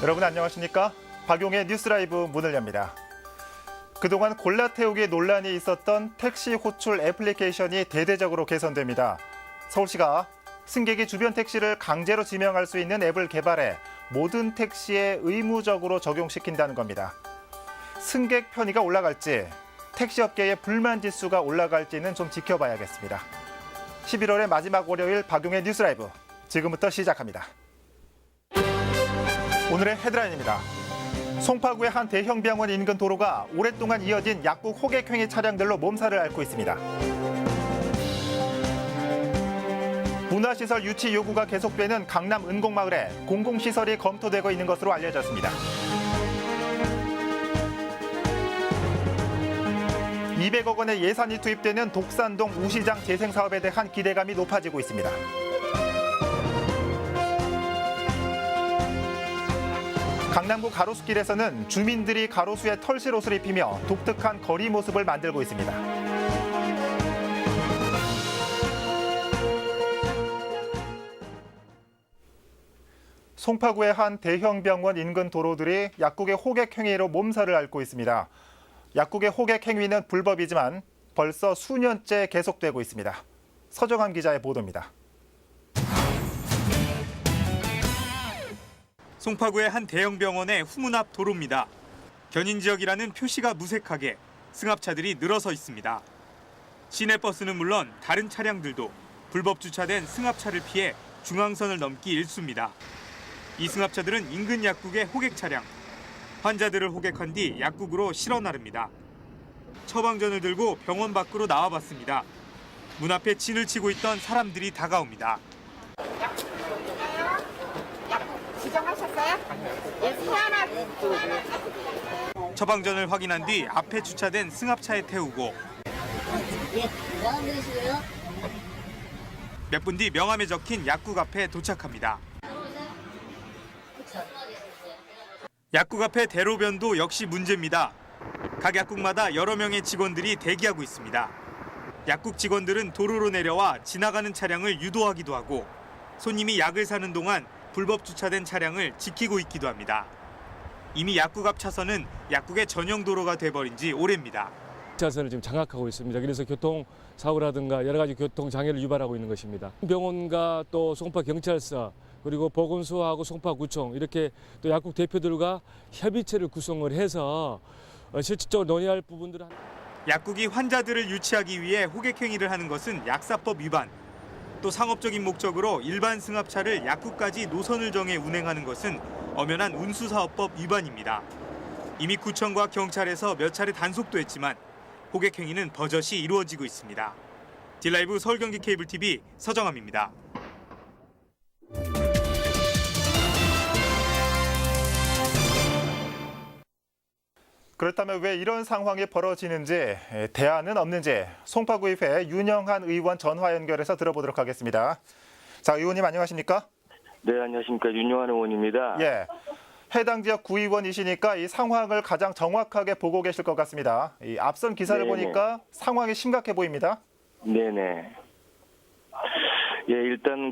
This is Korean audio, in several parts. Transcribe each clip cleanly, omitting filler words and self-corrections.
여러분 안녕하십니까? 박용의 뉴스라이브 문을 엽니다. 그동안 골라 태우기 논란이 있었던 택시 호출 애플리케이션이 대대적으로 개선됩니다. 서울시가 승객이 주변 택시를 강제로 지명할 수 있는 앱을 개발해 모든 택시에 의무적으로 적용시킨다는 겁니다. 승객 편의가 올라갈지, 택시업계의 불만 지수가 올라갈지는 좀 지켜봐야겠습니다. 11월의 마지막 월요일 박용의 뉴스라이브 지금부터 시작합니다. 오늘의 헤드라인입니다. 송파구의 한 대형 병원 인근 도로가 오랫동안 이어진 약국 호객행위 차량들로 몸살을 앓고 있습니다. 문화시설 유치 요구가 계속되는 강남 은곡마을에 공공시설이 검토되고 있는 것으로 알려졌습니다. 200억 원의 예산이 투입되는 독산동 우시장 재생사업에 대한 기대감이 높아지고 있습니다. 강남구 가로수길에서는 주민들이 가로수에 털실 옷을 입히며 독특한 거리 모습을 만들고 있습니다. 송파구의 한 대형 병원 인근 도로들이 약국의 호객 행위로 몸살을 앓고 있습니다. 약국의 호객 행위는 불법이지만 벌써 수년째 계속되고 있습니다. 서정환 기자의 보도입니다. 송파구의 한 대형 병원의 후문 앞 도로입니다. 견인 지역이라는 표시가 무색하게 승합차들이 늘어서 있습니다. 시내버스는 물론 다른 차량들도 불법 주차된 승합차를 피해 중앙선을 넘기 일쑤입니다. 이 승합차들은 인근 약국의 호객 차량. 환자들을 호객한 뒤 약국으로 실어 나릅니다. 처방전을 들고 병원 밖으로 나와봤습니다. 문 앞에 진을 치고 있던 사람들이 다가옵니다. 지정하셨어요? 예, 하나. 처방전을 확인한 뒤 앞에 주차된 승합차에 태우고 몇 분 뒤 명함에 적힌 약국 앞에 도착합니다. 약국 앞의 대로변도 역시 문제입니다. 각 약국마다 여러 명의 직원들이 대기하고 있습니다. 약국 직원들은 도로로 내려와 지나가는 차량을 유도하기도 하고 손님이 약을 사는 동안 불법 주차된 차량을 지키고 있기도 합니다. 이미 약국 앞 차선은 약국의 전용 도로가 돼버린 지 오래입니다. 차선을 지금 장악하고 있습니다. 그래서 교통사고라든가 여러 가지 교통장애를 유발하고 있는 것입니다. 병원과 또 송파경찰서 그리고 보건소하고 송파구청 이렇게 또 약국 대표들과 협의체를 구성을 해서 실질적으로 논의할 부분들은 약국이 환자들을 유치하기 위해 호객행위를 하는 것은 약사법 위반. 또 상업적인 목적으로 일반 승합차를 약국까지 노선을 정해 운행하는 것은 엄연한 운수사업법 위반입니다. 이미 구청과 경찰에서 몇 차례 단속도 했지만 호객행위는 버젓이 이루어지고 있습니다. 딜라이브 서울경기 케이블TV 서정함입니다. 그렇다면 왜 이런 상황이 벌어지는지 대안은 없는지 송파구의회 윤영한 의원 전화 연결해서 들어보도록 하겠습니다. 자, 의원님 안녕하십니까? 네, 안녕하십니까. 윤영한 의원입니다. 예, 해당 지역 구의원이시니까 이 상황을 가장 정확하게 보고 계실 것 같습니다. 이 앞선 기사를 네네. 보니까 상황이 심각해 보입니다. 네네. 예, 일단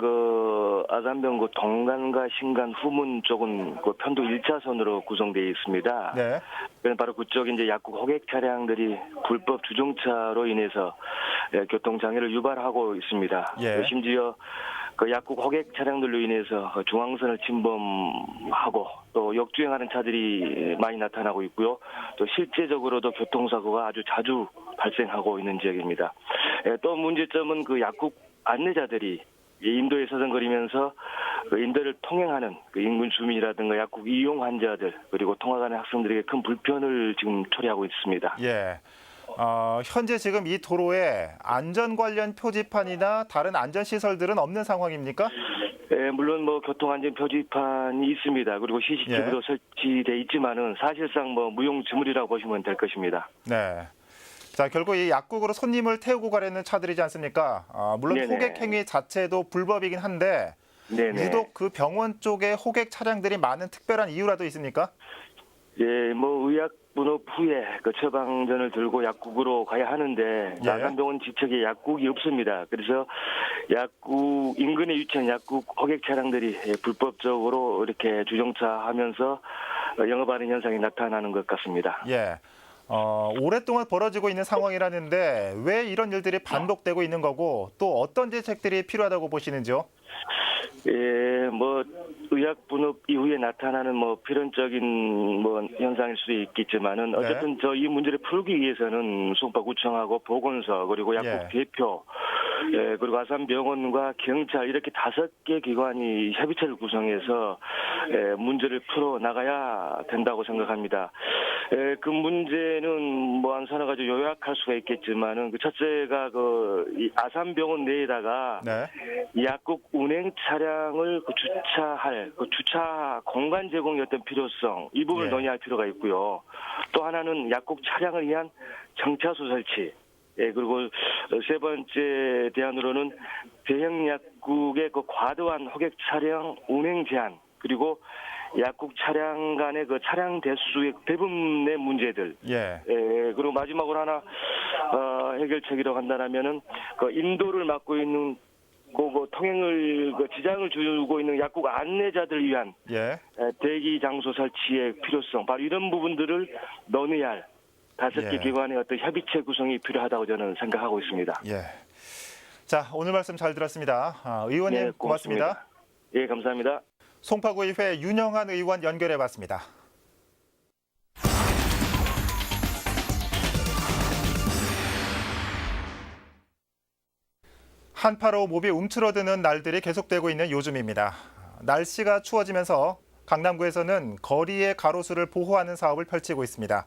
아산병 동간과 신간 후문 쪽은 편도 1차선으로 구성되어 있습니다. 네. 바로 그쪽 이제 약국 호객 차량들이 불법 주정차로 인해서 교통 장애를 유발하고 있습니다. 예. 심지어 약국 호객 차량들로 인해서 중앙선을 침범하고 또 역주행하는 차들이 많이 나타나고 있고요. 또 실제적으로도 교통사고가 아주 자주 발생하고 있는 지역입니다. 또 문제점은 약국 안내자들이 인도에 서성거리면서 인도를 통행하는 인근 주민이라든가 약국 이용 환자들 그리고 통학하는 학생들에게 큰 불편을 지금 초래하고 있습니다. 예. 현재 지금 이 도로에 안전 관련 표지판이나 다른 안전 시설들은 없는 상황입니까? 예, 물론 교통안전 표지판이 있습니다. 그리고 CCTV도 설치돼 있지만은 사실상 무용지물이라고 보시면 될 것입니다. 네. 자, 결국 이 약국으로 손님을 태우고 가려는 차들이지 않습니까? 물론 네네. 호객 행위 자체도 불법이긴 한데 네네. 유독 그 병원 쪽에 호객 차량들이 많은 특별한 이유라도 있습니까? 예, 의약 분업 후에 그 처방전을 들고 약국으로 가야 하는데 예. 아산병원 지척에 약국이 없습니다. 그래서 약국 인근에 위치한 약국 호객 차량들이 불법적으로 이렇게 주정차하면서 영업하는 현상이 나타나는 것 같습니다. 예. 오랫동안 벌어지고 있는 상황이라는데 왜 이런 일들이 반복되고 있는 거고 또 어떤 대책들이 필요하다고 보시는지요? 예, 뭐 의약 분업 이후에 나타나는 뭐 필연적인 뭐 현상일 수도 있겠지만은 어쨌든 저 이 문제를 풀기 위해서는 송파구청하고 보건소 그리고 약국 대표 그리고 아산병원과 경찰 이렇게 5개 기관이 협의체를 구성해서 문제를 풀어 나가야 된다고 생각합니다. 그 문제는 뭐 한 서너 가지 요약할 수가 있겠지만은 그 첫째가 이 아산병원 내에다가 약국 운행 차량을 주차할 주차 공간 제공의 어떤 필요성 이 부분을 논의할 필요가 있고요. 또 하나는 약국 차량을 위한 정차소 설치. 그리고 세 번째 대안으로는 대형 약국의 그 과도한 호객 차량 운행 제한 그리고 약국 차량 간의 그 차량 대수의 배분의 문제들. 그리고 마지막으로 하나 해결책이라고 한다면은 그 인도를 맡고 있는 그 통행을 지장을 주고 있는 약국 안내자들 위한 대기 장소 설치의 필요성 바로 이런 부분들을 논의해야 할 5개 기관의 어떤 협의체 구성이 필요하다고 저는 생각하고 있습니다. 자, 오늘 말씀 잘 들었습니다. 의원님 고맙습니다. 예, 감사합니다. 송파구의회 윤영한 의원 연결해봤습니다. 한파로 몹이 움츠러드는 날들이 계속되고 있는 요즘입니다. 날씨가 추워지면서 강남구에서는 거리의 가로수를 보호하는 사업을 펼치고 있습니다.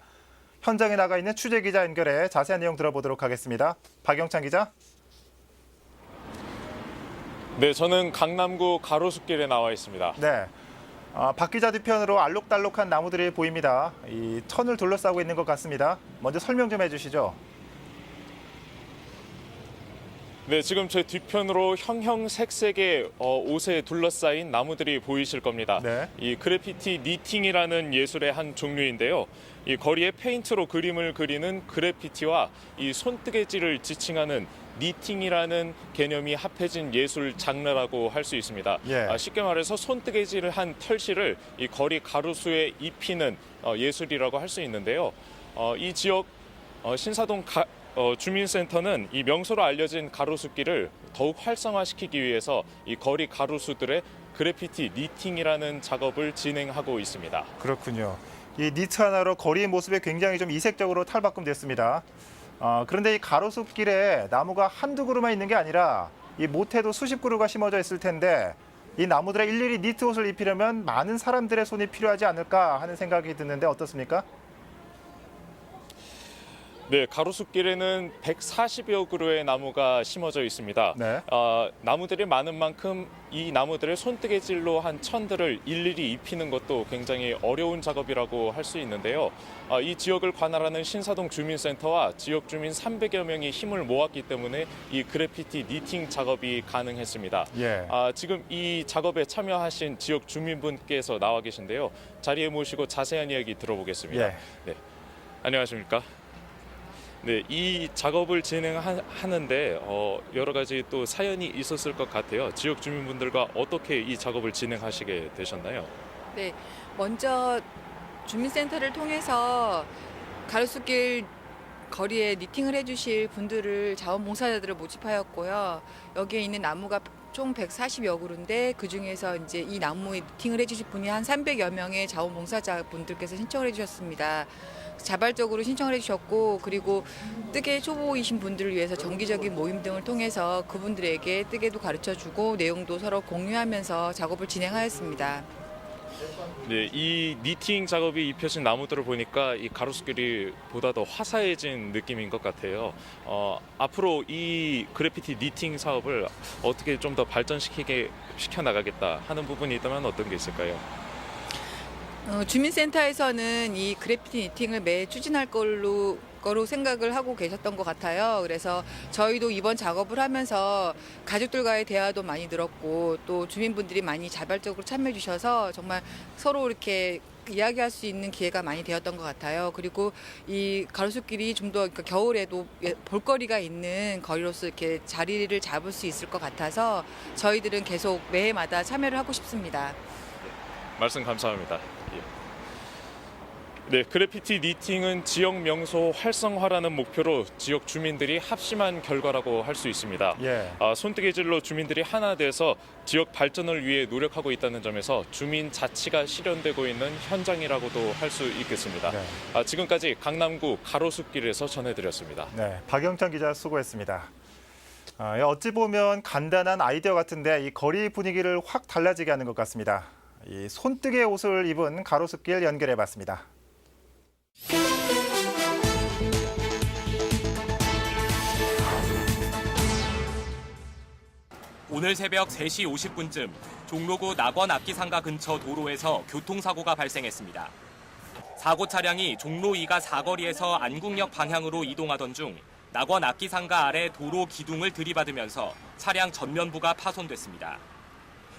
현장에 나가 있는 취재기자 연결해 자세한 내용 들어보도록 하겠습니다. 박영찬 기자. 네, 저는 강남구 가로수길에 나와 있습니다. 네, 박 기자 뒤편으로 알록달록한 나무들이 보입니다. 이 천을 둘러싸고 있는 것 같습니다. 먼저 설명 좀 해주시죠. 네, 지금 제 뒤편으로 형형색색의 옷에 둘러싸인 나무들이 보이실 겁니다. 이 그래피티 니팅이라는 예술의 한 종류인데요. 이 거리에 페인트로 그림을 그리는 그래피티와 이 손뜨개질을 지칭하는 니팅이라는 개념이 합해진 예술 장르라고 할 수 있습니다. 쉽게 말해서 손뜨개질을 한 털실을 이 거리 가로수에 입히는 예술이라고 할 수 있는데요. 이 지역 신사동 주민센터는 이 명소로 알려진 가로수길을 더욱 활성화시키기 위해서 이 거리 가로수들의 그래피티 니팅이라는 작업을 진행하고 있습니다. 그렇군요. 이 니트 하나로 거리의 모습이 굉장히 좀 이색적으로 탈바꿈됐습니다. 그런데 이 가로수길에 나무가 한두 그루만 있는 게 아니라 이 못해도 수십 그루가 심어져 있을 텐데 이 나무들에 일일이 니트 옷을 입히려면 많은 사람들의 손이 필요하지 않을까 하는 생각이 드는데 어떻습니까? 네, 가로수길에는 140여 그루의 나무가 심어져 있습니다. 나무들이 많은 만큼 이 나무들을 손뜨개질로 한 천들을 일일이 입히는 것도 굉장히 어려운 작업이라고 할 수 있는데요. 이 지역을 관할하는 신사동 주민센터와 지역 주민 300여 명이 힘을 모았기 때문에 이 그래피티 니팅 작업이 가능했습니다. 지금 이 작업에 참여하신 지역 주민분께서 나와 계신데요. 자리에 모시고 자세한 이야기 들어보겠습니다. 네, 안녕하십니까? 네, 이 작업을 진행하는데 여러 가지 또 사연이 있었을 것 같아요. 지역 주민분들과 어떻게 이 작업을 진행하시게 되셨나요? 네, 먼저 주민센터를 통해서 가로수길 거리에 니팅을 해주실 분들을 자원봉사자들을 모집하였고요. 여기에 있는 나무가 총 140여 그루인데 그 중에서 이제 이 나무에 니팅을 해주실 분이 한 300여 명의 자원봉사자분들께서 신청을 해주셨습니다. 자발적으로 신청을 해주셨고 그리고 뜨개 초보이신 분들을 위해서 정기적인 모임 등을 통해서 그분들에게 뜨개도 가르쳐주고 내용도 서로 공유하면서 작업을 진행하였습니다. 네, 이 니팅 작업이 입혀진 나무들을 보니까 이 가로수길이 보다 더 화사해진 느낌인 것 같아요. 앞으로 이 그래피티 니팅 사업을 어떻게 좀 더 발전시켜 나가겠다 하는 부분이 있다면 어떤 게 있을까요? 주민센터에서는 이 그래피티 니팅을 매 추진할 거로 생각을 하고 계셨던 것 같아요. 그래서 저희도 이번 작업을 하면서 가족들과의 대화도 많이 늘었고 또 주민분들이 많이 자발적으로 참여해 주셔서 정말 서로 이렇게 이야기할 수 있는 기회가 많이 되었던 것 같아요. 그리고 이 가로수길이 좀 더 겨울에도 볼거리가 있는 거리로서 이렇게 자리를 잡을 수 있을 것 같아서 저희들은 계속 매해마다 참여를 하고 싶습니다. 말씀 감사합니다. 네, 그래피티 니팅은 지역 명소 활성화라는 목표로 지역 주민들이 합심한 결과라고 할 수 있습니다. 예. 손뜨개질로 주민들이 하나 돼서 지역 발전을 위해 노력하고 있다는 점에서 주민 자치가 실현되고 있는 현장이라고도 할 수 있겠습니다. 네. 지금까지 강남구 가로수길에서 전해드렸습니다. 네, 박영찬 기자 수고했습니다. 어찌 보면 간단한 아이디어 같은데 이 거리 분위기를 확 달라지게 하는 것 같습니다. 이 손뜨개 옷을 입은 가로수길 연결해봤습니다. 오늘 새벽 3시 50분쯤 종로구 낙원 악기상가 근처 도로에서 교통사고가 발생했습니다. 사고 차량이 종로 2가 사거리에서 안국역 방향으로 이동하던 중 낙원 악기상가 아래 도로 기둥을 들이받으면서 차량 전면부가 파손됐습니다.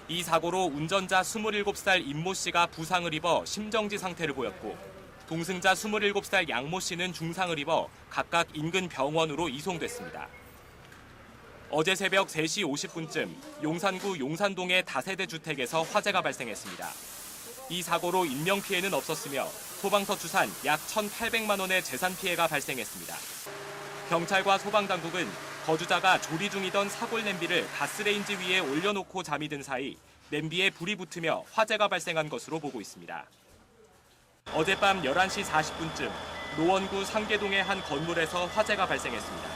이 사고로 운전자 27살 임모 씨가 부상을 입어 심정지 상태를 보였고 동승자 27살 양모 씨는 중상을 입어 각각 인근 병원으로 이송됐습니다. 어제 새벽 3시 50분쯤 용산구 용산동의 다세대 주택에서 화재가 발생했습니다. 이 사고로 인명피해는 없었으며 소방서 추산 약 1,800만 원의 재산 피해가 발생했습니다. 경찰과 소방당국은 거주자가 조리 중이던 사골 냄비를 가스레인지 위에 올려놓고 잠이 든 사이 냄비에 불이 붙으며 화재가 발생한 것으로 보고 있습니다. 어젯밤 11시 40분쯤 노원구 상계동의 한 건물에서 화재가 발생했습니다.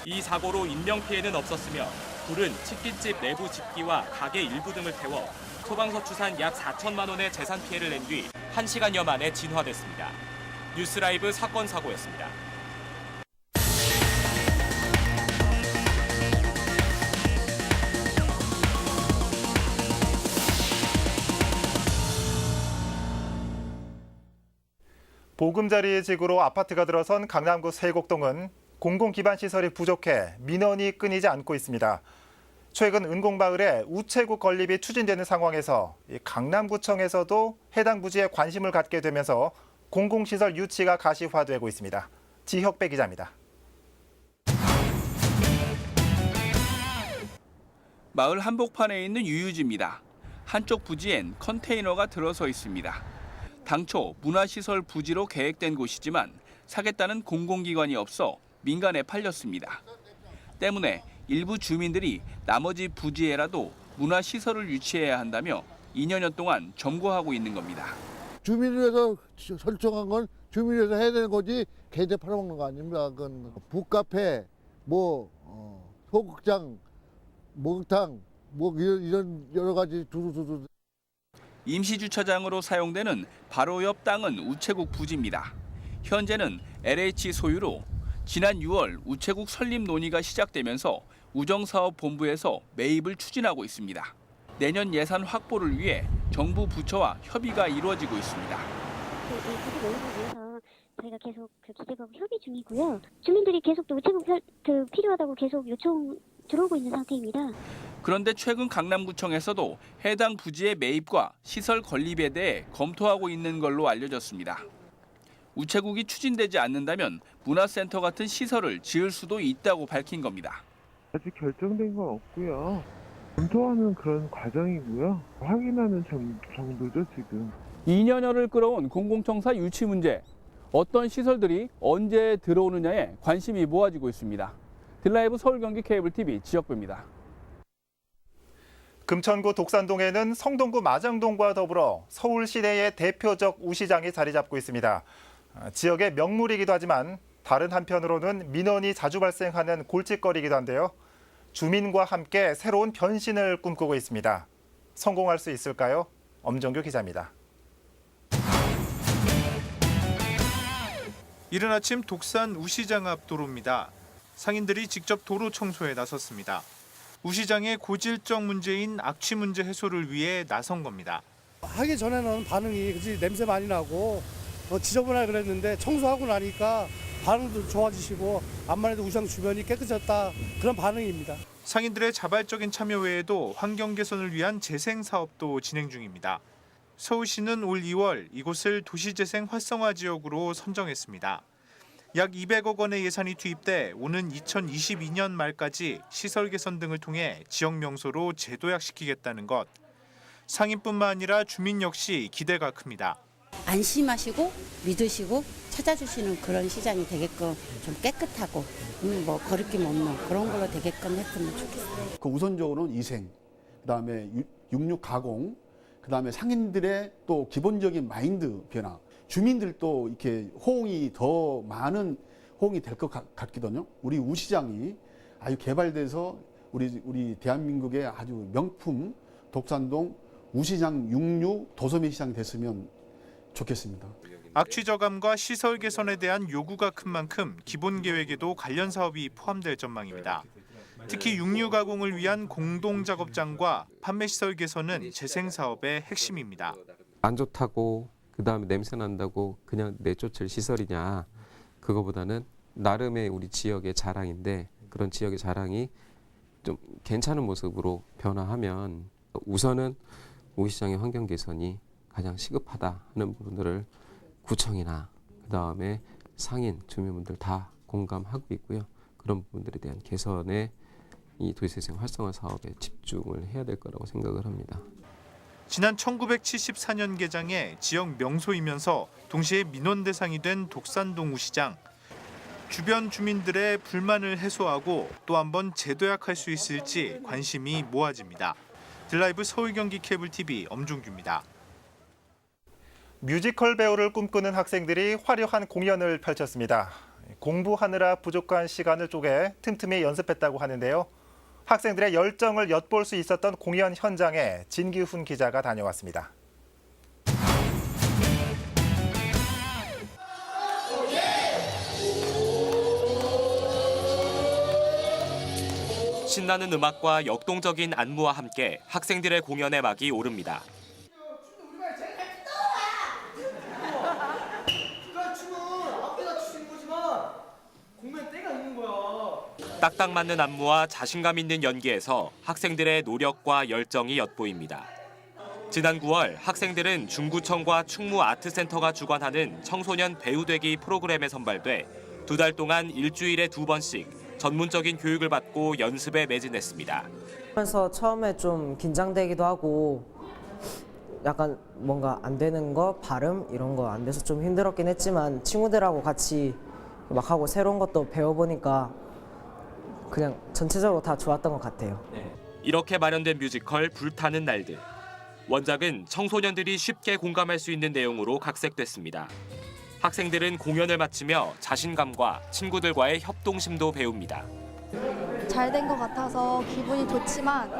이 사고로 인명피해는 없었으며 불은 치킨집 내부 집기와 가게 일부 등을 태워 소방서 추산 약 4천만 원의 재산 피해를 낸 뒤 1시간여 만에 진화됐습니다. 뉴스라이브 사건 사고였습니다. 보금자리 지구로 아파트가 들어선 강남구 세곡동은 공공기반시설이 부족해 민원이 끊이지 않고 있습니다. 최근 은공마을에 우체국 건립이 추진되는 상황에서 강남구청에서도 해당 부지에 관심을 갖게 되면서 공공시설 유치가 가시화되고 있습니다. 지혁배 기자입니다. 마을 한복판에 있는 유유지입니다. 한쪽 부지엔 컨테이너가 들어서 있습니다. 당초 문화시설 부지로 계획된 곳이지만 사겠다는 공공기관이 없어 민간에 팔렸습니다. 때문에 일부 주민들이 나머지 부지에라도 문화시설을 유치해야 한다며 2년여 동안 점거하고 있는 겁니다. 주민을 위해서 설정한 건 주민을 위해서 해야 되는 거지 개인들 팔아먹는 거 아닙니다. 그건 북카페, 소극장, 목욕탕, 이런 여러 가지 두루두루. 임시주차장으로 사용되는 바로 옆 땅은 우체국 부지입니다. 현재는 LH 소유로 지난 6월 우체국 설립 논의가 시작되면서 우정사업본부에서 매입을 추진하고 있습니다. 내년 예산 확보를 위해 정부 부처와 협의가 이루어지고 있습니다. 이 부지 매입을 위해서 저희가 계속 기재부하고 협의 중이고요. 주민들이 계속 또 우체국 필요하다고 계속 요청 들어오고 있는 상태입니다. 그런데 최근 강남구청에서도 해당 부지의 매입과 시설 건립에 대해 검토하고 있는 걸로 알려졌습니다. 우체국이 추진되지 않는다면 문화센터 같은 시설을 지을 수도 있다고 밝힌 겁니다. 아직 결정된 건 없고요. 검토하는 그런 과정이고요. 확인하는 정도죠, 지금. 2년여를 끌어온 공공청사 유치 문제. 어떤 시설들이 언제 들어오느냐에 관심이 모아지고 있습니다. 딜라이브 서울 경기 케이블 TV 지역부입니다. 금천구 독산동에는 성동구 마장동과 더불어 서울 시내의 대표적 우시장이 자리 잡고 있습니다. 지역의 명물이기도 하지만 다른 한편으로는 민원이 자주 발생하는 골칫거리이기도 한데요. 주민과 함께 새로운 변신을 꿈꾸고 있습니다. 성공할 수 있을까요? 엄정규 기자입니다. 이른 아침 독산 우시장 앞 도로입니다. 상인들이 직접 도로 청소에 나섰습니다. 우시장의 고질적 문제인 악취 문제 해소를 위해 나선 겁니다. 하기 전에는 반응이 그치 냄새 많이 나고 지저분하게 그랬는데 청소하고 나니까 반응도 좋아지시고 암만 해도 우시장 주변이 깨끗해졌다 그런 반응입니다. 상인들의 자발적인 참여 외에도 환경 개선을 위한 재생 사업도 진행 중입니다. 서울시는 올 2월 이곳을 도시재생 활성화 지역으로 선정했습니다. 약 200억 원의 예산이 투입돼 오는 2022년 말까지 시설 개선 등을 통해 지역 명소로 재도약시키겠다는 것. 상인뿐만 아니라 주민 역시 기대가 큽니다. 안심하시고 믿으시고 찾아주시는 그런 시장이 되게끔 좀 깨끗하고 뭐 거리낌 없는 그런 걸로 되게끔 했으면 좋겠어요. 그 우선적으로는 위생, 그다음에 육류 가공, 그다음에 상인들의 또 기본적인 마인드 변화, 주민들도 이렇게 호응이 더 많은 호응이 될 것 같거든요. 우리 우시장이 아주 개발돼서 우리 대한민국의 아주 명품 독산동 우시장 육류 도소매 시장이 됐으면 좋겠습니다. 악취 저감과 시설 개선에 대한 요구가 큰 만큼 기본 계획에도 관련 사업이 포함될 전망입니다. 특히 육류 가공을 위한 공동 작업장과 판매 시설 개선은 재생 사업의 핵심입니다. 안 좋다고 그다음에 냄새 난다고 그냥 내쫓을 시설이냐, 그거보다는 나름의 우리 지역의 자랑인데 그런 지역의 자랑이 좀 괜찮은 모습으로 변화하면 우선은 우시장의 환경 개선이 가장 시급하다 하는 부분들을 구청이나 그다음에 상인 주민분들 다 공감하고 있고요. 그런 부분들에 대한 개선에 이 도시재생 활성화 사업에 집중을 해야 될 거라고 생각을 합니다. 지난 1974년 개장해 지역 명소이면서 동시에 민원 대상이 된 독산동 우시장. 주변 주민들의 불만을 해소하고 또 한번 재도약할 수 있을지 관심이 모아집니다. 딜라이브 서울 경기 케이블 TV 엄중규입니다. 뮤지컬 배우를 꿈꾸는 학생들이 화려한 공연을 펼쳤습니다. 공부하느라 부족한 시간을 쪼개 틈틈이 연습했다고 하는데요. 학생들의 열정을 엿볼 수 있었던 공연 현장에 진기훈 기자가 다녀왔습니다. 신나는 음악과 역동적인 안무와 함께 학생들의 공연의 막이 오릅니다. 딱딱 맞는 안무와 자신감 있는 연기에서 학생들의 노력과 열정이 엿보입니다. 지난 9월 학생들은 중구청과 충무아트센터가 주관하는 청소년 배우되기 프로그램에 선발돼 2달 동안 일주일에 2번씩 전문적인 교육을 받고 연습에 매진했습니다. 그래서 처음에 좀 긴장되기도 하고 약간 뭔가 안 되는 거, 발음 이런 거 안 돼서 좀 힘들었긴 했지만 친구들하고 같이 막 하고 새로운 것도 배워보니까 그냥 전체적으로 다 좋았던 것 같아요. 이렇게 마련된 뮤지컬 불타는 날들. 원작은 청소년들이 쉽게 공감할 수 있는 내용으로 각색됐습니다. 학생들은 공연을 마치며 자신감과 친구들과의 협동심도 배웁니다. 잘 된 것 같아서 기분이 좋지만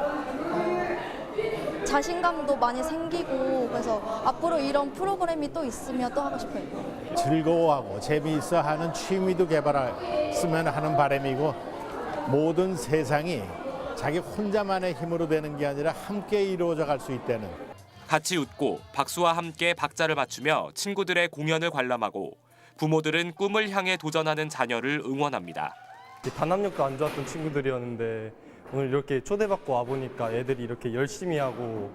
자신감도 많이 생기고 그래서 앞으로 이런 프로그램이 또 있으면 또 하고 싶어요. 즐거워하고 재미있어 하는 취미도 개발했으면 하는 바람이고 모든 세상이 자기 혼자만의 힘으로 되는 게 아니라 함께 이루어져 갈 수 있다는. 같이 웃고 박수와 함께 박자를 맞추며 친구들의 공연을 관람하고 부모들은 꿈을 향해 도전하는 자녀를 응원합니다. 단합력도 안 좋았던 친구들이었는데 오늘 이렇게 초대받고 와보니까 애들이 이렇게 열심히 하고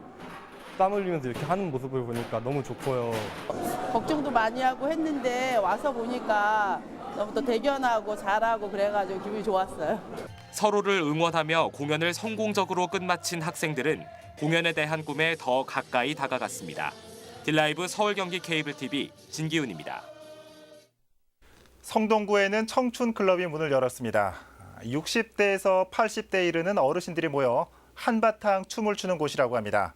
땀 흘리면서 이렇게 하는 모습을 보니까 너무 좋고요. 걱정도 많이 하고 했는데 와서 보니까 너무 또 대견하고 잘하고 그래가지고 기분이 좋았어요. 서로를 응원하며 공연을 성공적으로 끝마친 학생들은 공연에 대한 꿈에 더 가까이 다가갔습니다. 딜라이브 서울 경기 케이블 TV 진기훈입니다. 성동구에는 청춘 클럽이 문을 열었습니다. 60대에서 80대에 이르는 어르신들이 모여 한바탕 춤을 추는 곳이라고 합니다.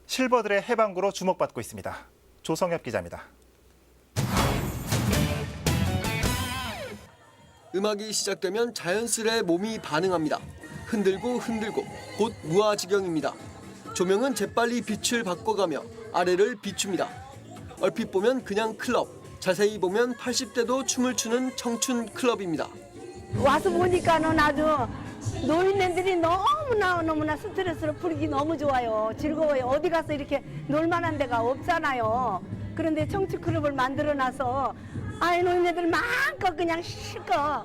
실버들의 해방구로 주목받고 있습니다. 조성엽 기자입니다. 음악이 시작되면 자연스레 몸이 반응합니다. 흔들고 흔들고 곧 무아지경입니다. 조명은 재빨리 빛을 바꿔가며 아래를 비춥니다. 얼핏 보면 그냥 클럽, 자세히 보면 80대도 춤을 추는 청춘 클럽입니다. 와서 보니까는 아주 노인네들이 너무나 스트레스를 풀기 너무 좋아요. 즐거워요. 어디 가서 이렇게 놀만한 데가 없잖아요. 그런데 청춘 클럽을 만들어놔서 노인네들 마음껏 그냥 실컷.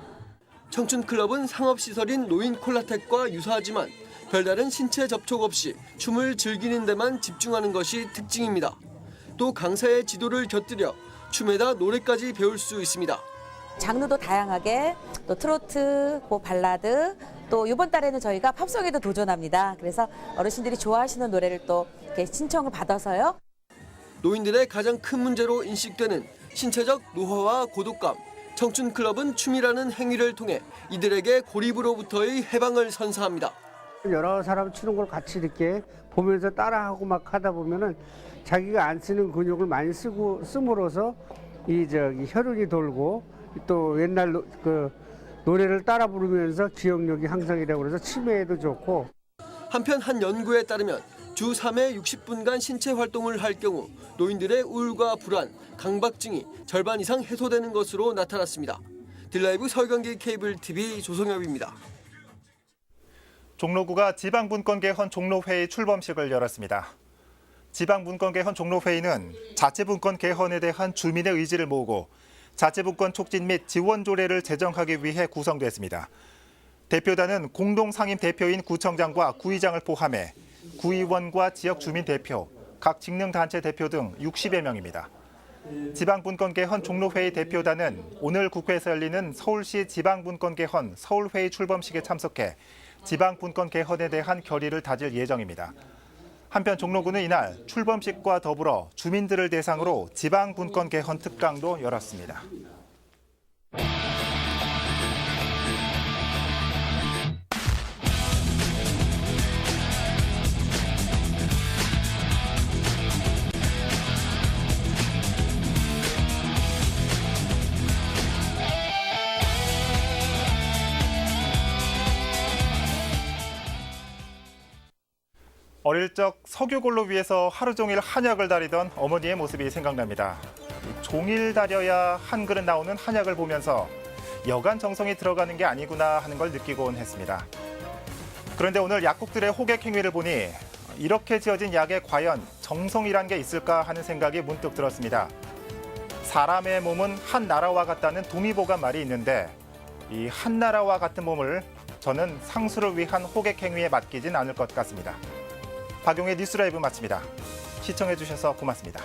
청춘 클럽은 상업시설인 노인 콜라텍과 유사하지만 별다른 신체 접촉 없이 춤을 즐기는 데만 집중하는 것이 특징입니다. 또 강사의 지도를 곁들여 춤에다 노래까지 배울 수 있습니다. 장르도 다양하게 또 트로트, 뭐 발라드, 또 이번 달에는 저희가 팝송에도 도전합니다. 그래서 어르신들이 좋아하시는 노래를 또 이렇게 신청을 받아서요. 노인들의 가장 큰 문제로 인식되는 신체적 노화와 고독감. 청춘클럽은 춤이라는 행위를 통해 이들에게 고립으로부터의 해방을 선사합니다. 여러 사람 추는 걸 같이 이렇게 보면서 따라하고 막 하다 보면은 자기가 안 쓰는 근육을 많이 씀으로써 혈흔이 돌고 또 옛날 그 노래를 따라 부르면서 기억력이 향상이라고 그래서 치매에도 좋고. 한편 한 연구에 따르면 주 3회 60분간 신체 활동을 할 경우 노인들의 우울과 불안, 강박증이 절반 이상 해소되는 것으로 나타났습니다. 딜라이브 서울경기 케이블 TV 조성엽입니다. 종로구가 지방분권 개헌 종로회의 출범식을 열었습니다. 지방분권 개헌 종로회의는 자치분권 개헌에 대한 주민의 의지를 모으고 자치분권 촉진 및 지원 조례를 제정하기 위해 구성됐습니다. 대표단은 공동상임 대표인 구청장과 구의장을 포함해 구의원과 지역 주민 대표, 각 직능단체 대표 등 60여 명입니다. 지방분권 개헌 종로회의 대표단은 오늘 국회에서 열리는 서울시 지방분권 개헌 서울회의 출범식에 참석해 지방분권 개헌에 대한 결의를 다질 예정입니다. 한편 종로구는 이날 출범식과 더불어 주민들을 대상으로 지방분권 개헌 특강도 열었습니다. 어릴 적 석유골로 위해서 하루 종일 한약을 다리던 어머니의 모습이 생각납니다. 종일 다려야 한 그릇 나오는 한약을 보면서 여간 정성이 들어가는 게 아니구나 하는 걸 느끼곤 했습니다. 그런데 오늘 약국들의 호객 행위를 보니 이렇게 지어진 약에 과연 정성이란 게 있을까 하는 생각이 문득 들었습니다. 사람의 몸은 한 나라와 같다는 동의보감 말이 있는데 이 한 나라와 같은 몸을 저는 상수를 위한 호객 행위에 맡기진 않을 것 같습니다. 박용의 뉴스라이브 마칩니다. 시청해주셔서 고맙습니다.